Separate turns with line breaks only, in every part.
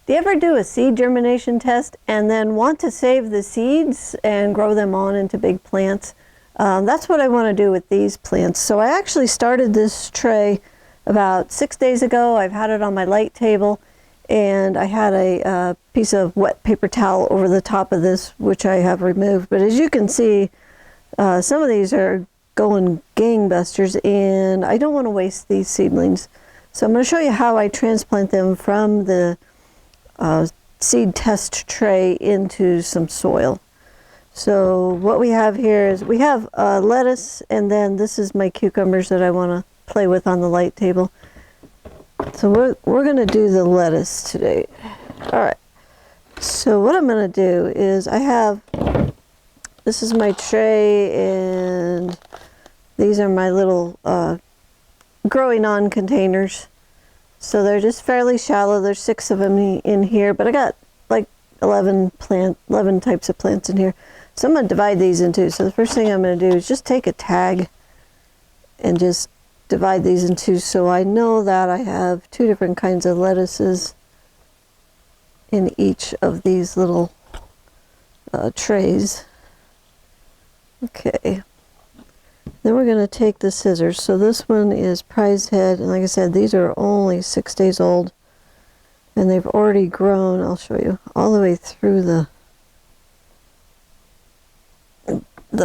Do you ever do a seed germination test and then want to save the seeds and grow them on into big plants? That's what I want to do with these plants. So I actually started this tray about 6 days ago. I've had it on my light table, and I had a piece of wet paper towel over the top of this, which I have removed. But as you can see, some of these are going gangbusters, and I don't want to waste these seedlings. So I'm going to show you how I transplant them from the seed test tray into some soil. So what we have here is we have lettuce, and then this is my cucumbers that I want to play with on the light table. So we're going to do the lettuce today. All right. So what I'm going to do is this is my tray, and these are my little growing on containers. So they're just fairly shallow. There's 6 of them in here, but I got like 11 types of plants in here. So I'm going to divide these in two. So the first thing I'm going to do is just take a tag and just divide these in two, so I know that I have 2 different kinds of lettuces in each of these little trays. Okay. Then we're going to take the scissors. So this one is prize head, and like I said, these are only 6 days old, and they've already grown, I'll show you, all the way through the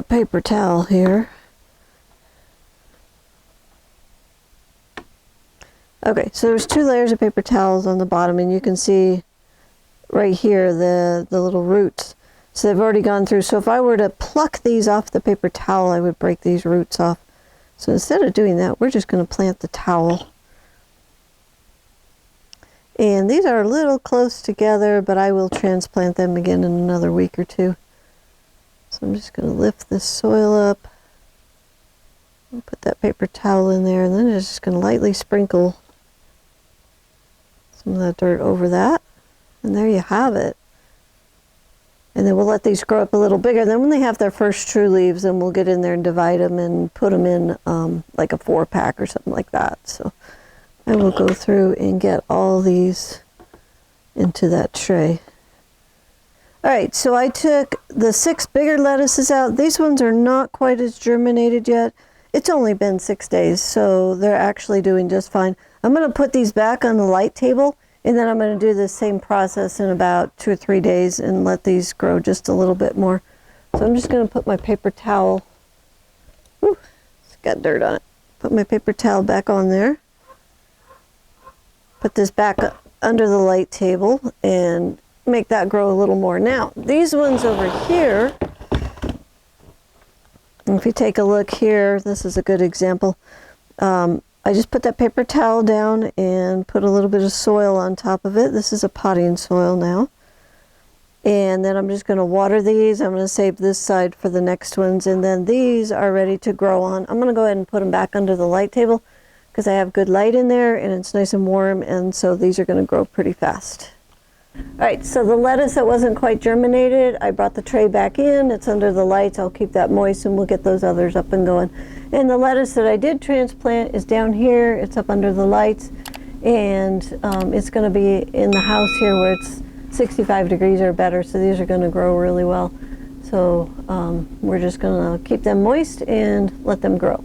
paper towel here. Okay, so there's 2 layers of paper towels on the bottom, and you can see right here the little roots. So they've already gone through. So if I were to pluck these off the paper towel, I would break these roots off. So instead of doing that, we're just going to plant the towel. And these are a little close together, but I will transplant them again in another week or 2. So I'm just going to lift this soil up and put that paper towel in there, and then I'm just going to lightly sprinkle some of that dirt over that. And there you have it. And then we'll let these grow up a little bigger. Then when they have their first true leaves, then we'll get in there and divide them and put them in like a 4-pack or something like that. So I will go through and get all these into that tray. All right, so I took the 6 bigger lettuces out. These ones are not quite as germinated yet. It's only been 6 days, so they're actually doing just fine. I'm going to put these back on the light table, and then I'm going to do the same process in about 2 or 3 days and let these grow just a little bit more. So I'm just going to put my paper towel, it's got dirt on it. Put my paper towel back on there. Put this back under the light table and make that grow a little more. Now, these ones over here, if you take a look here, this is a good example. I just put that paper towel down and put a little bit of soil on top of it. This is a potting soil now. And then I'm just going to water these. I'm going to save this side for the next ones. And then these are ready to grow on. I'm going to go ahead and put them back under the light table because I have good light in there and it's nice and warm. And so these are going to grow pretty fast. All right, so the lettuce that wasn't quite germinated, I brought the tray back in. It's under the lights. I'll keep that moist and we'll get those others up and going. And the lettuce that I did transplant is down here. It's up under the lights, and it's going to be in the house here where it's 65 degrees or better, so these are going to grow really well. So we're just going to keep them moist and let them grow.